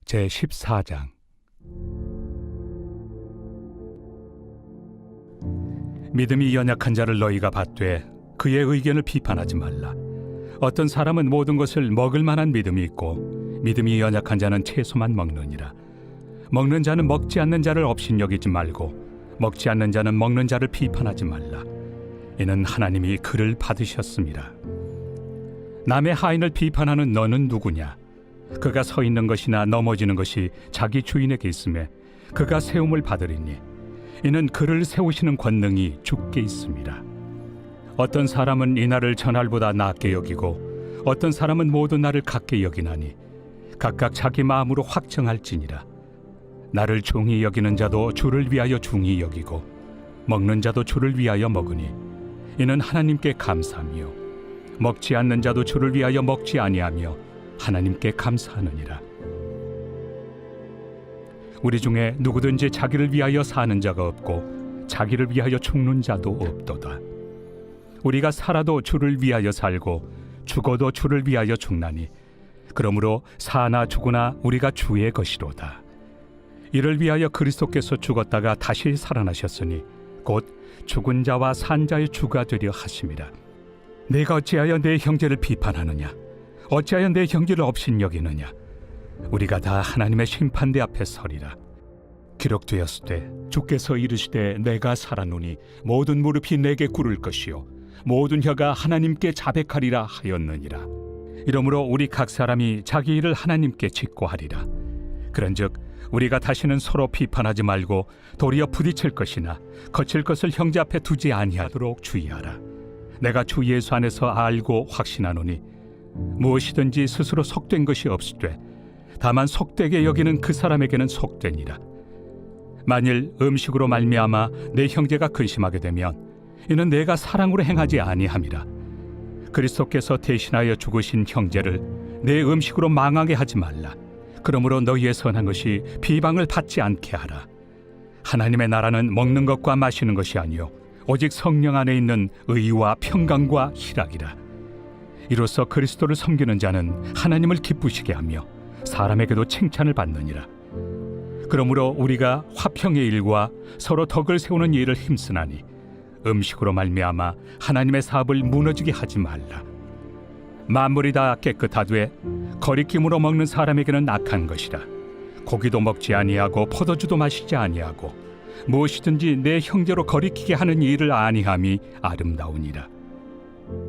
제14장. 믿음이 연약한 자를 너희가 받되 그의 의견을 비판하지 말라. 어떤 사람은 모든 것을 먹을 만한 믿음이 있고 믿음이 연약한 자는 채소만 먹느니라. 먹는 자는 먹지 않는 자를 업신여기지 말고 먹지 않는 자는 먹는 자를 비판하지 말라. 이는 하나님이 그를 받으셨습니다. 남의 하인을 비판하는 너는 누구냐? 그가 서 있는 것이나 넘어지는 것이 자기 주인에게 있음에 그가 세움을 받으리니 이는 그를 세우시는 권능이 주께 있습니다. 어떤 사람은 이 날을 전날보다 낮게 여기고 어떤 사람은 모든 날을 같게 여기나니 각각 자기 마음으로 확정할지니라. 나를 중히 여기는 자도 주를 위하여 중히 여기고 먹는 자도 주를 위하여 먹으니 이는 하나님께 감사하며 먹지 않는 자도 주를 위하여 먹지 아니하며 하나님께 감사하느니라. 우리 중에 누구든지 자기를 위하여 사는 자가 없고 자기를 위하여 죽는 자도 없도다. 우리가 살아도 주를 위하여 살고 죽어도 주를 위하여 죽나니 그러므로 사나 죽으나 우리가 주의 것이로다. 이를 위하여 그리스도께서 죽었다가 다시 살아나셨으니 곧 죽은 자와 산 자의 주가 되려 하심이라. 내가 어찌하여 내 형제를 비판하느냐? 어찌하여 내 형제를 업신여기느냐? 우리가 다 하나님의 심판대 앞에 서리라. 기록되었으되 주께서 이르시되 내가 살아노니 모든 무릎이 내게 꿇을 것이요 모든 혀가 하나님께 자백하리라 하였느니라. 이러므로 우리 각 사람이 자기 일을 하나님께 직고하리라. 그런즉 우리가 다시는 서로 비판하지 말고 도리어 부딪힐 것이나 거칠 것을 형제 앞에 두지 아니하도록 주의하라. 내가 주 예수 안에서 알고 확신하노니 무엇이든지 스스로 속된 것이 없으되 다만 속되게 여기는 그 사람에게는 속되니라. 만일 음식으로 말미암아 내 형제가 근심하게 되면 이는 내가 사랑으로 행하지 아니함이라. 그리스도께서 대신하여 죽으신 형제를 내 음식으로 망하게 하지 말라. 그러므로 너희의 선한 것이 비방을 받지 않게 하라. 하나님의 나라는 먹는 것과 마시는 것이 아니요 오직 성령 안에 있는 의와 평강과 희락이라. 이로써 그리스도를 섬기는 자는 하나님을 기쁘시게 하며 사람에게도 칭찬을 받느니라. 그러므로 우리가 화평의 일과 서로 덕을 세우는 일을 힘쓰나니 음식으로 말미암아 하나님의 사업을 무너지게 하지 말라. 만물이 다 깨끗하되 거리낌으로 먹는 사람에게는 악한 것이라. 고기도 먹지 아니하고 포도주도 마시지 아니하고 무엇이든지 내 형제로 거리키게 하는 일을 아니함이 아름다우니라.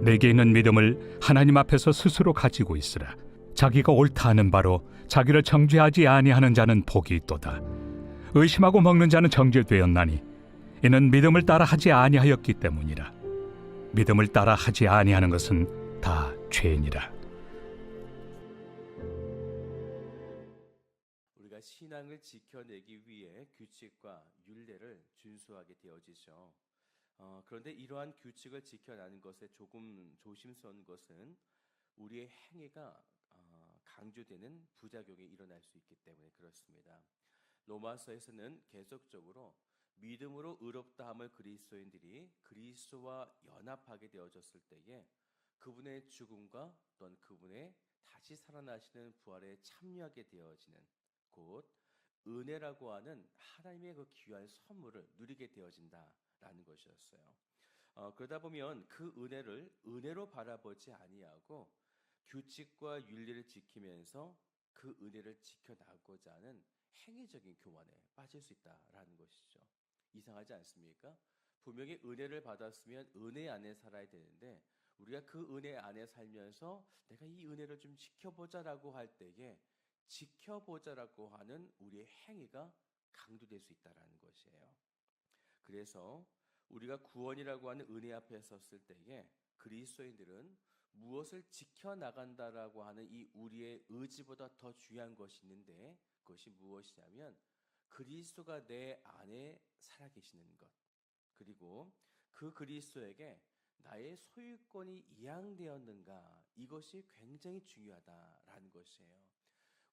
내게 있는 믿음을 하나님 앞에서 스스로 가지고 있으라. 자기가 옳다 하는 바로 자기를 정죄하지 아니하는 자는 복이 있도다. 의심하고 먹는 자는 정죄되었나니 이는 믿음을 따라 하지 아니하였기 때문이라. 믿음을 따라 하지 아니하는 것은 다 죄니라. 우리가 신앙을 지켜내기 위해 규칙과 율례를 준수하게 되어지죠. 그런데 이러한 규칙을 지켜나는 것에 조금 조심스러운 것은 우리의 행위가 강조되는 부작용이 일어날 수 있기 때문에 그렇습니다. 로마서에서는 계속적으로 믿음으로 의롭다함을 그리스도인들이 그리스도와 연합하게 되어졌을 때에 그분의 죽음과 또한 그분의 다시 살아나시는 부활에 참여하게 되어지는 곧 은혜라고 하는 하나님의 그 귀한 선물을 누리게 되어진다라는 것이었어요. 그러다 보면 그 은혜를 은혜로 바라보지 아니하고 규칙과 윤리를 지키면서 그 은혜를 지켜나가고자 하는 행위적인 교만에 빠질 수 있다라는 것이죠. 이상하지 않습니까? 분명히 은혜를 받았으면 은혜 안에 살아야 되는데 우리가 그 은혜 안에 살면서 내가 이 은혜를 좀 지켜보자라고 할 때에 지켜보자라고 하는 우리의 행위가 강조될 수 있다는 것이에요. 그래서 우리가 구원이라고 하는 은혜 앞에 섰을 때에 그리스도인들은 무엇을 지켜나간다라고 하는 이 우리의 의지보다 더 중요한 것이 있는데 그것이 무엇이냐면 그리스도가 내 안에 살아계시는 것, 그리고 그 그리스도에게 나의 소유권이 이양되었는가, 이것이 굉장히 중요하다라는 것이에요.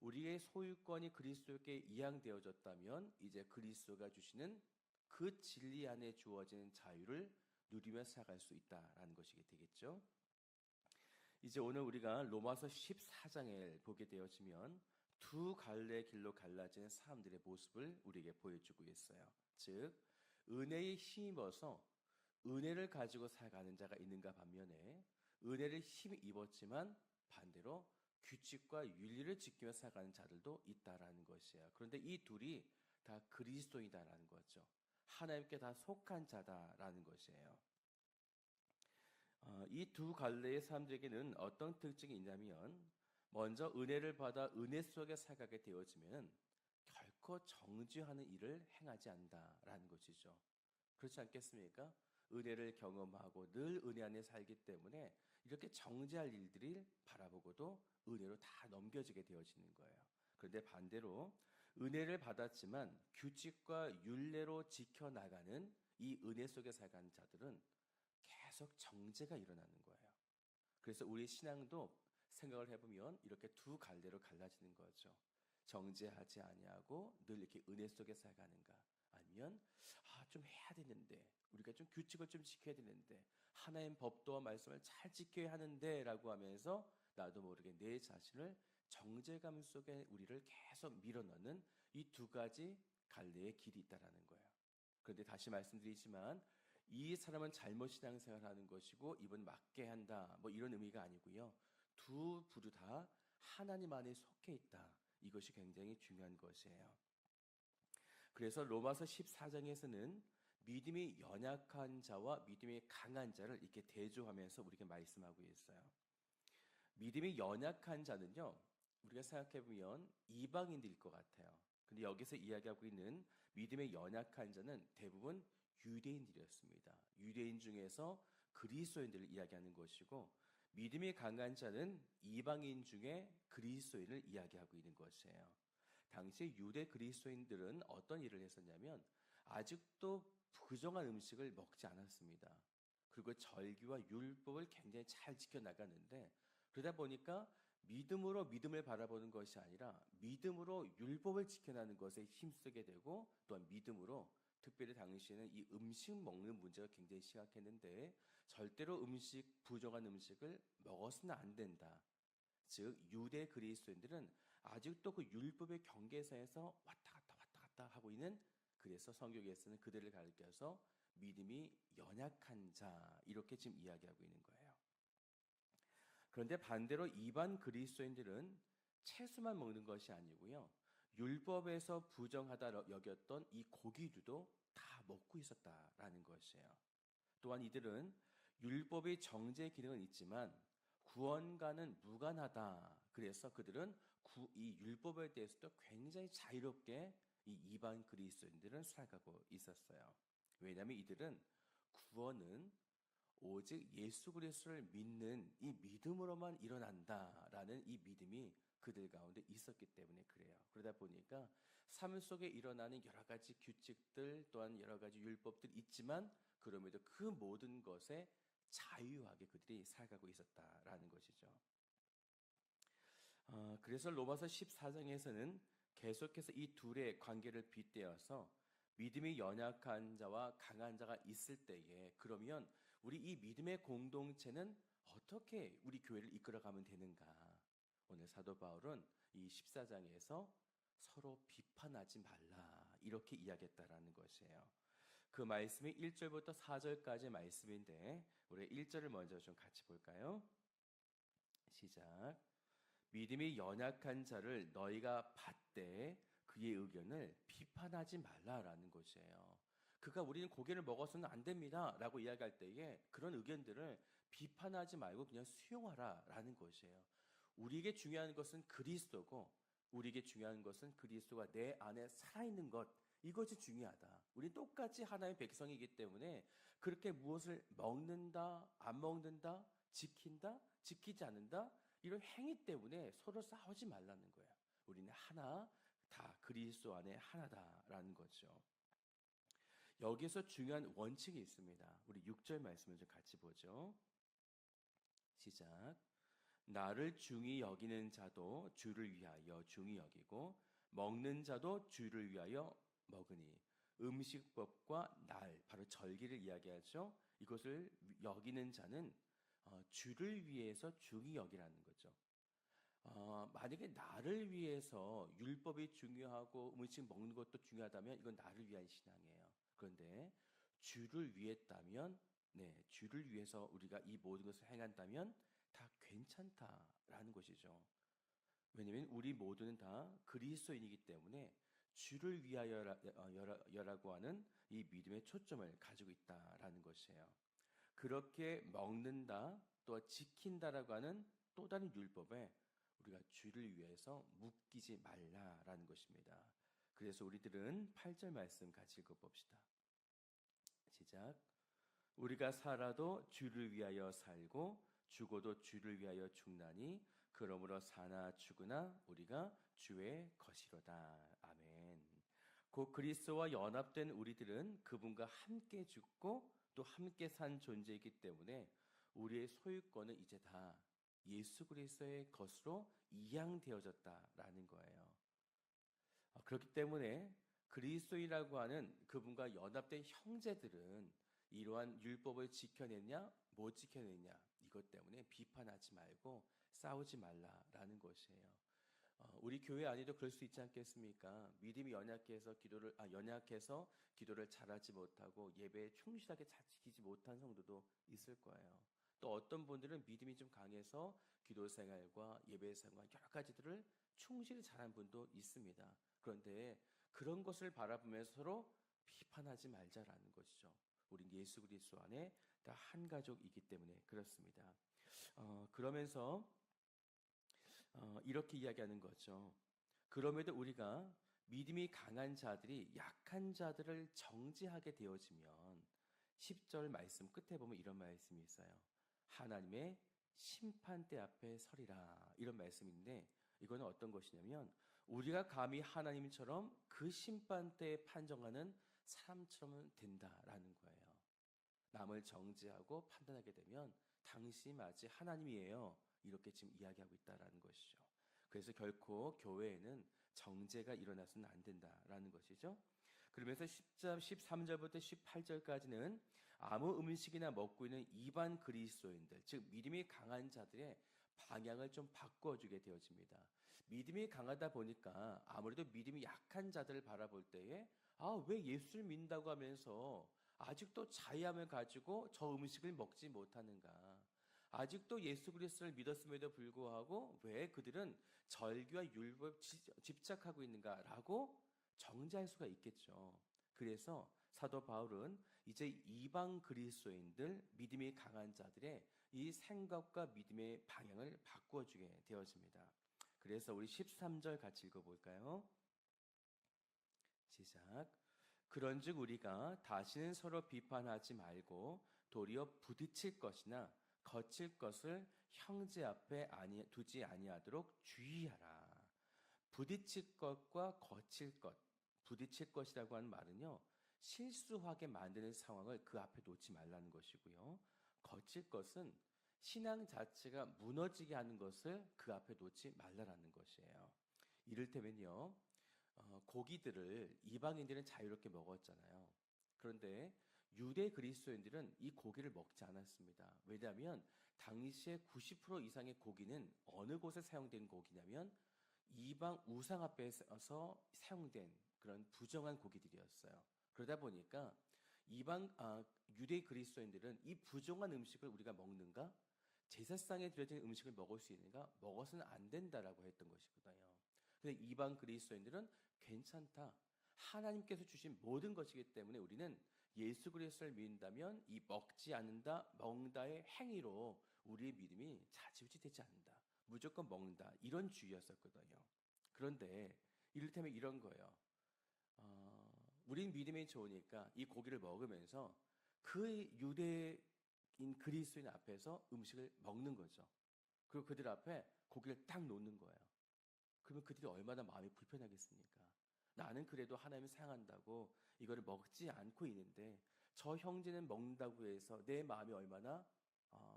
우리의 소유권이 그리스도께 이양되어졌다면 이제 그리스도가 주시는 그 진리 안에 주어진 자유를 누리며 살아갈 수 있다라는 것이 되겠죠. 이제 오늘 우리가 로마서 14장을 보게 되어지면 두 갈래의 길로 갈라지는 사람들의 모습을 우리에게 보여주고 있어요. 즉, 은혜에 힘입어서 은혜를 가지고 살아가는 자가 있는가 반면에 은혜를 힘입었지만 반대로 규칙과 윤리를 지키며 살아가는 자들도 있다라는 것이에요. 그런데 이 둘이 다 그리스도인이다라는 거죠. 하나님께 다 속한 자다라는 것이에요. 이 두 갈래의 사람들에게는 어떤 특징이 있냐면 먼저 은혜를 받아 은혜 속에 살아가게 되어지면 결코 정죄하는 일을 행하지 않는다라는 것이죠. 그렇지 않겠습니까? 은혜를 경험하고 늘 은혜 안에 살기 때문에 이렇게 정죄할 일들을 바라보고도 은혜로 다 넘겨지게 되어지는 거예요. 그런데 반대로 은혜를 받았지만 규칙과 율례로 지켜나가는 이 은혜 속에 살아가는 자들은 계속 정죄가 일어나는 거예요. 그래서 우리 신앙도 생각을 해보면 이렇게 두 갈래로 갈라지는 거죠. 정죄하지 아니하고 늘 이렇게 은혜 속에 살아가는가, 아니면 좀 해야 되는데 우리가 좀 규칙을 좀 지켜야 되는데 하나님 법도와 말씀을 잘 지켜야 하는데 라고 하면서 나도 모르게 내 자신을 정죄감 속에 우리를 계속 밀어넣는 이 두 가지 갈래의 길이 있다라는 거예요. 그런데 다시 말씀드리지만 이 사람은 잘못 신앙생활을 하는 것이고 이분 맞게 한다 뭐 이런 의미가 아니고요. 두 부류 다 하나님 안에 속해 있다. 이것이 굉장히 중요한 것이에요. 그래서 로마서 14장에서는 믿음이 연약한 자와 믿음이 강한 자를 이렇게 대조하면서 우리에게 말씀하고 있어요. 믿음이 연약한 자는요, 우리가 생각해보면 이방인들일 것 같아요. 근데 여기서 이야기하고 있는 믿음의 연약한 자는 대부분 유대인들이었습니다. 유대인 중에서 그리스도인들을 이야기하는 것이고, 믿음이 강한 자는 이방인 중에 그리스도인을 이야기하고 있는 것이에요. 당시 유대 그리스도인들은 어떤 일을 했었냐면 아직도 부정한 음식을 먹지 않았습니다. 그리고 절기와 율법을 굉장히 잘 지켜나가는데, 그러다 보니까 믿음으로 믿음을 바라보는 것이 아니라 믿음으로 율법을 지켜나가는 것에 힘쓰게 되고, 또한 믿음으로 특별히 당시에는 이 음식 먹는 문제가 굉장히 심각했는데 절대로 부정한 음식을 먹어서는 안 된다. 즉 유대 그리스도인들은 아직도 그 율법의 경계선에서 왔다 갔다 하고 있는, 그래서 성경에서는 그들을 가리켜서 믿음이 연약한 자 이렇게 지금 이야기하고 있는 거예요. 그런데 반대로 이반 그리스도인들은 채소만 먹는 것이 아니고요, 율법에서 부정하다 여겼던 이 고기류도 다 먹고 있었다라는 것이에요. 또한 이들은 율법의 정죄 기능은 있지만 구원과는 무관하다. 그래서 그들은 이 율법에 대해서도 굉장히 자유롭게 이 이반 그리스도인들은 살아가고 있었어요. 왜냐하면 이들은 구원은 오직 예수 그리스도를 믿는 이 믿음으로만 일어난다라는 이 믿음이 그들 가운데 있었기 때문에 그래요. 그러다 보니까 삶 속에 일어나는 여러 가지 규칙들 또한 여러 가지 율법들이 있지만 그럼에도 그 모든 것에 자유하게 그들이 살아가고 있었다라는 것이죠. 그래서 로마서 14장에서는 계속해서 이 둘의 관계를 빗대어서 믿음이 연약한 자와 강한 자가 있을 때에 그러면 우리 이 믿음의 공동체는 어떻게 우리 교회를 이끌어가면 되는가? 오늘 사도 바울은 이 14장에서 서로 비판하지 말라 이렇게 이야기했다라는 것이에요. 그 말씀이 1절부터 4절까지 말씀인데 우리 1절을 먼저 좀 같이 볼까요? 시작. 믿음이 연약한 자를 너희가 받되 그의 의견을 비판하지 말라라는 것이에요. 그가 우리는 고기를 먹어서는 안 됩니다 라고 이야기할 때에 그런 의견들을 비판하지 말고 그냥 수용하라라는 것이에요. 우리에게 중요한 것은 그리스도고 우리에게 중요한 것은 그리스도가 내 안에 살아있는 것, 이것이 중요하다. 우리 똑같이 하나님의 백성이기 때문에 그렇게 무엇을 먹는다, 안 먹는다, 지킨다, 지키지 않는다 이런 행위 때문에 서로 싸우지 말라는 거예요. 우리는 하나, 다 그리스도 안에 하나다라는 거죠. 여기서 중요한 원칙이 있습니다. 우리 6절 말씀을 좀 같이 보죠. 시작. 나를 중히 여기는 자도 주를 위하여 중히 여기고 먹는 자도 주를 위하여 먹으니 음식법과 날, 바로 절기를 이야기하죠. 이것을 여기는 자는 주를 위해서 중히 여기라는 거죠. 만약에 나를 위해서 율법이 중요하고 음식 먹는 것도 중요하다면 이건 나를 위한 신앙이에요. 그런데 주를 위했다면, 네, 주를 위해서 우리가 이 모든 것을 행한다면 다 괜찮다라는 것이죠. 왜냐하면 우리 모두는 다 그리스도인이기 때문에 주를 위하여라고 하는 이 믿음의 초점을 가지고 있다라는 것이에요. 그렇게 먹는다 또 지킨다라고 하는 또 다른 율법에 우리가 주를 위해서 묶이지 말라라는 것입니다. 그래서 우리들은 8절 말씀 같이 읽어봅시다. 시작. 우리가 살아도 주를 위하여 살고 죽어도 주를 위하여 죽나니 그러므로 사나 죽으나 우리가 주의 것이로다. 아멘. 곧 그리스도와 연합된 우리들은 그분과 함께 죽고 또 함께 산 존재이기 때문에 우리의 소유권은 이제 다 예수 그리스도의 것으로 이양되어졌다라는 거예요. 그렇기 때문에 그리스도인이라고 하는 그분과 연합된 형제들은 이러한 율법을 지켜냈냐 못 지켜냈냐 이것 때문에 비판하지 말고 싸우지 말라라는 것이에요. 우리 교회 안에도 그럴 수 있지 않겠습니까? 믿음이 연약해서 기도를 잘하지 못하고 예배에 충실하게 잘 지키지 못한 성도도 있을 거예요. 또 어떤 분들은 믿음이 좀 강해서 기도 생활과 예배 생활 여러 가지들을 충실히 잘한 분도 있습니다. 그런데 그런 것을 바라보면서 서로 비판하지 말자라는 것이죠. 우린 예수 그리스도 안에 다 한 가족이기 때문에 그렇습니다. 그러면서 이렇게 이야기하는 거죠. 그럼에도 우리가 믿음이 강한 자들이 약한 자들을 정죄하게 되어지면 10절 말씀 끝에 보면 이런 말씀이 있어요. 하나님의 심판대 앞에 서리라 이런 말씀인데 이거는 어떤 것이냐면 우리가 감히 하나님처럼 그 심판대에 판정하는 사람처럼 된다라는 거예요. 남을 정죄하고 판단하게 되면 당신이 마치 하나님이에요. 이렇게 지금 이야기하고 있다라는 것이죠. 그래서 결코 교회에는 정죄가 일어나서는 안 된다라는 것이죠. 그러면서 13절부터 18절까지는 아무 음식이나 먹고 있는 이반 그리스도인들, 즉 믿음이 강한 자들의 방향을 좀 바꿔주게 되어집니다. 믿음이 강하다 보니까 아무래도 믿음이 약한 자들을 바라볼 때에 왜 예수를 믿는다고 하면서 아직도 자의함을 가지고 저 음식을 먹지 못하는가? 아직도 예수 그리스도를 믿었음에도 불구하고 왜 그들은 절기와 율법에 집착하고 있는가라고 정죄할 수가 있겠죠. 그래서 사도 바울은 이제 이방 그리스도인들, 믿음이 강한 자들의 이 생각과 믿음의 방향을 바꾸어주게 되어집니다. 그래서 우리 13절 같이 읽어볼까요? 시작. 그런즉 우리가 다시는 서로 비판하지 말고 도리어 부딪힐 것이나 거칠 것을 형제 앞에 두지 아니하도록 주의하라. 부딪힐 것과 거칠 것, 부딪힐 것이라고 하는 말은요, 실수하게 만드는 상황을 그 앞에 놓지 말라는 것이고요. 거칠 것은 신앙 자체가 무너지게 하는 것을 그 앞에 놓지 말라는 것이에요. 이를테면요, 고기들을 이방인들은 자유롭게 먹었잖아요. 그런데 유대 그리스도인들은 이 고기를 먹지 않았습니다. 왜냐하면 당시에 90% 이상의 고기는 어느 곳에 사용된 고기냐면 이방 우상 앞에서 사용된 그런 부정한 고기들이었어요. 그러다 보니까 유대 그리스도인들은 이 부정한 음식을 우리가 먹는가? 제사상에 드려진 음식을 먹을 수 있는가? 먹어서는 안 된다라고 했던 것이거든요. 근데 이방 그리스도인들은 괜찮다. 하나님께서 주신 모든 것이기 때문에 우리는 예수 그리스도를 믿는다면 이 먹지 않는다, 먹는다의 행위로 우리의 믿음이 좌지우지 되지 않는다. 무조건 먹는다. 이런 주의였었거든요. 그런데 이를테면 이런 거예요. 우린 믿음이 좋으니까 이 고기를 먹으면서 그 유대인 그리스도인 앞에서 음식을 먹는 거죠. 그리고 그들 앞에 고기를 딱 놓는 거예요. 그러면 그들이 얼마나 마음이 불편하겠습니까? 나는 그래도 하나님을 사랑한다고 이거를 먹지 않고 있는데 저 형제는 먹는다고 해서 내 마음이 얼마나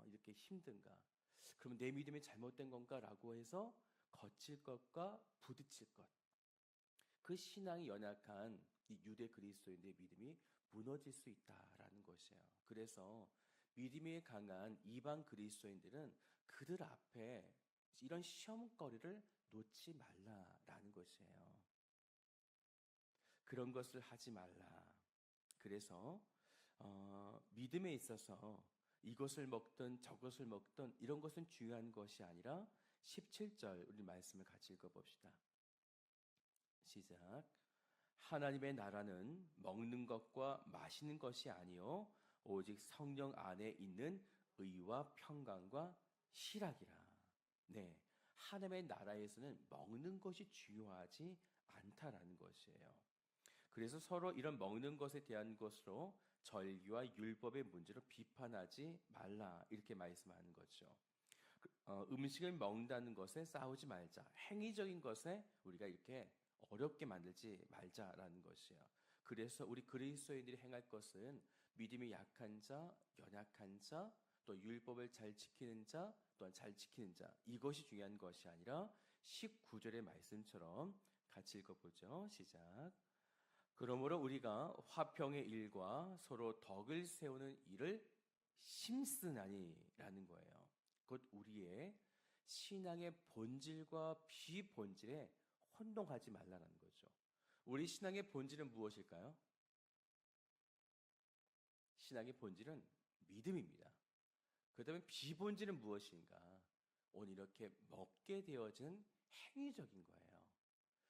이렇게 힘든가? 그러면 내 믿음이 잘못된 건가라고 해서 거칠 것과 부딪힐 것. 그 신앙이 연약한 이 유대 그리스도인의 믿음이 무너질 수 있다라는 것이에요. 그래서 믿음이 강한 이방 그리스도인들은 그들 앞에 이런 시험거리를 놓지 말라라는 것이에요. 그런 것을 하지 말라. 그래서 믿음에 있어서 이것을 먹든 저것을 먹든 이런 것은 중요한 것이 아니라 17절 우리 말씀을 같이 읽어봅시다. 시작. 하나님의 나라는 먹는 것과 마시는 것이 아니요 오직 성령 안에 있는 의와 평강과 희락이라. 네, 하나님의 나라에서는 먹는 것이 중요하지 않다라는 것이에요. 그래서 서로 이런 먹는 것에 대한 것으로 절기와 율법의 문제로 비판하지 말라 이렇게 말씀하는 거죠. 음식을 먹는다는 것에 싸우지 말자. 행위적인 것에 우리가 이렇게 어렵게 만들지 말자라는 것이에요. 그래서 우리 그리스도인들이 행할 것은 믿음이 약한 자, 연약한 자, 또 율법을 잘 지키는 자, 또한 잘 지키는 자, 이것이 중요한 것이 아니라 19절의 말씀처럼 같이 읽어보죠. 시작. 그러므로 우리가 화평의 일과 서로 덕을 세우는 일을 심쓰나니라는 거예요. 곧 우리의 신앙의 본질과 비본질에 혼동하지 말라는 거죠. 우리 신앙의 본질은 무엇일까요? 신앙의 본질은 믿음입니다. 그렇다면 비본질은 무엇인가? 오늘 이렇게 먹게 되어진 행위적인 거예요.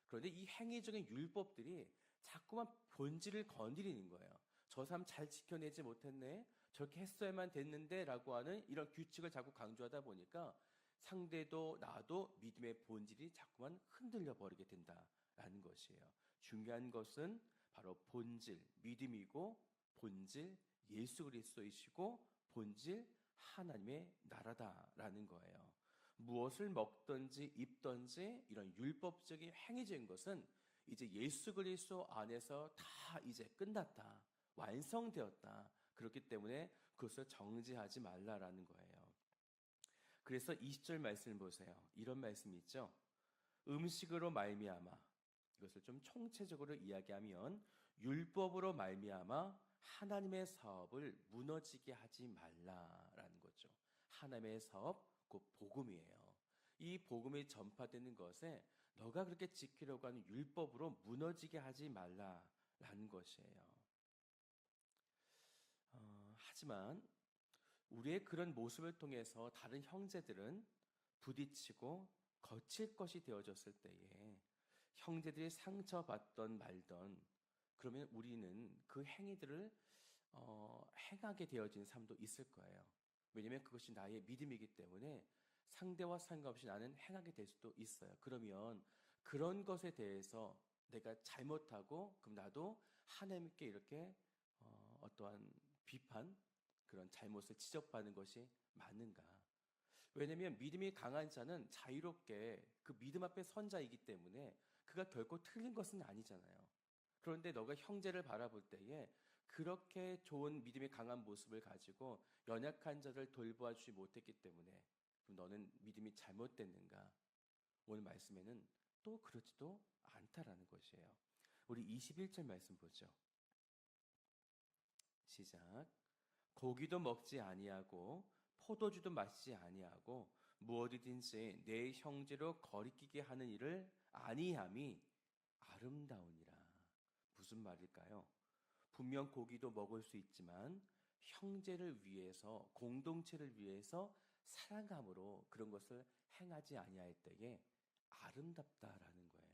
그런데 이 행위적인 율법들이 자꾸만 본질을 건드리는 거예요. 저 사람 잘 지켜내지 못했네. 저렇게 했어야만 됐는데 라고 하는 이런 규칙을 자꾸 강조하다 보니까 상대도 나도 믿음의 본질이 자꾸만 흔들려 버리게 된다라는 것이에요. 중요한 것은 바로 본질, 믿음이고 본질 예수 그리스도이시고 본질 하나님의 나라다라는 거예요. 무엇을 먹든지 입든지 이런 율법적인 행위적인 것은 이제 예수 그리스도 안에서 다 이제 끝났다. 완성되었다. 그렇기 때문에 그것을 정죄하지 말라라는 거예요. 그래서 20절 말씀을 보세요. 이런 말씀이 있죠. 음식으로 말미암아 이것을 좀 총체적으로 이야기하면 율법으로 말미암아 하나님의 사업을 무너지게 하지 말라라는 거죠. 하나님의 사업, 그 복음이에요. 이 복음이 전파되는 것에 너가 그렇게 지키려고 하는 율법으로 무너지게 하지 말라라는 것이에요. 하지만 우리의 그런 모습을 통해서 다른 형제들은 부딪히고 거칠 것이 되어졌을 때에 형제들이 상처받던 말던 그러면 우리는 그 행위들을 행하게 되어진 삶도 있을 거예요. 왜냐하면 그것이 나의 믿음이기 때문에 상대와 상관없이 나는 행하게 될 수도 있어요. 그러면 그런 것에 대해서 내가 잘못하고 그럼 나도 하나님께 이렇게 어떠한 비판, 그런 잘못을 지적받는 것이 맞는가? 왜냐하면 믿음이 강한 자는 자유롭게 그 믿음 앞에 선 자이기 때문에 그가 결코 틀린 것은 아니잖아요. 그런데 너가 형제를 바라볼 때에 그렇게 좋은 믿음이 강한 모습을 가지고 연약한 자를 돌보아 주지 못했기 때문에 그럼 너는 믿음이 잘못됐는가? 오늘 말씀에는 또 그렇지도 않다라는 것이에요. 우리 21절 말씀 보죠. 시작. 고기도 먹지 아니하고 포도주도 마시지 아니하고 무엇이든지 내 형제로 거리끼게 하는 일을 아니함이 아름다우니라. 무슨 말일까요? 분명 고기도 먹을 수 있지만 형제를 위해서 공동체를 위해서 사랑함으로 그런 것을 행하지 아니할 때에 아름답다라는 거예요.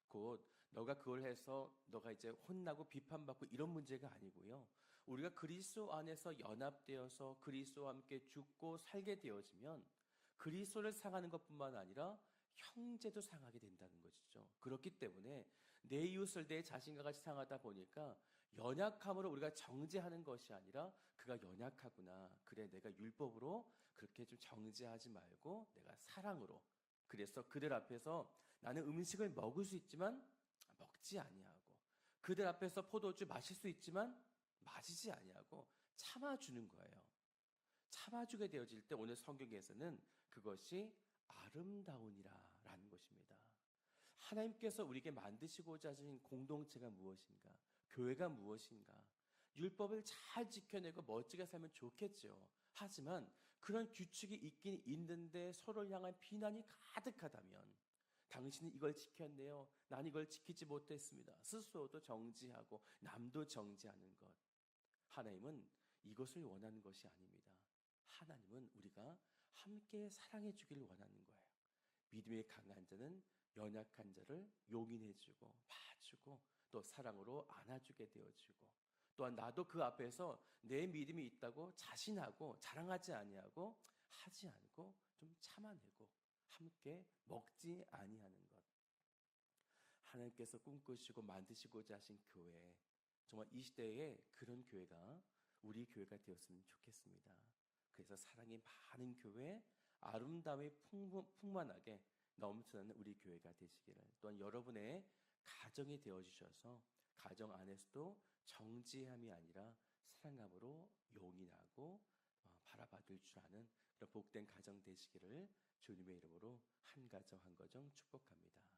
곧 너가 그걸 해서 너가 이제 혼나고 비판받고 이런 문제가 아니고요. 우리가 그리스도 안에서 연합되어서 그리스도와 함께 죽고 살게 되어지면 그리스도를 상하는 것뿐만 아니라 형제도 상하게 된다는 것이죠. 그렇기 때문에 내 이웃을 내 자신과 같이 상하다 보니까 연약함으로 우리가 정죄하는 것이 아니라 그가 연약하구나. 그래 내가 율법으로 그렇게 좀 정죄하지 말고 내가 사랑으로. 그래서 그들 앞에서 나는 음식을 먹을 수 있지만 먹지 아니하고 그들 앞에서 포도주 마실 수 있지만 마시지 아니하고 참아주는 거예요. 참아주게 되어질 때 오늘 성경에서는 그것이 아름다우니라라는 것입니다. 하나님께서 우리에게 만드시고자 하신 공동체가 무엇인가? 교회가 무엇인가? 율법을 잘 지켜내고 멋지게 살면 좋겠죠. 하지만 그런 규칙이 있긴 있는데 서로를 향한 비난이 가득하다면 당신은 이걸 지켰네요. 난 이걸 지키지 못했습니다. 스스로도 정지하고 남도 정지하는 것. 하나님은 이것을 원하는 것이 아닙니다. 하나님은 우리가 함께 사랑해 주기를 원하는 거예요. 믿음이 강한 자는 연약한 자를 용인해주고 봐주고 또 사랑으로 안아주게 되어주고 또한 나도 그 앞에서 내 믿음이 있다고 자신하고 자랑하지 아니하고 하지 않고 좀 참아내고 함께 먹지 아니하는 것. 하나님께서 꿈꾸시고 만드시고자 하신 교회, 정말 이 시대에 그런 교회가 우리 교회가 되었으면 좋겠습니다. 그래서 사랑이 많은 교회, 아름다움이 풍만하게 넘쳐나는 우리 교회가 되시기를, 또한 여러분의 가정이 되어주셔서 가정 안에서도 정지함이 아니라 사랑함으로 용인하고 바라봐줄 줄 아는 그런 복된 가정 되시기를 주님의 이름으로 한 가정 한 가정 축복합니다.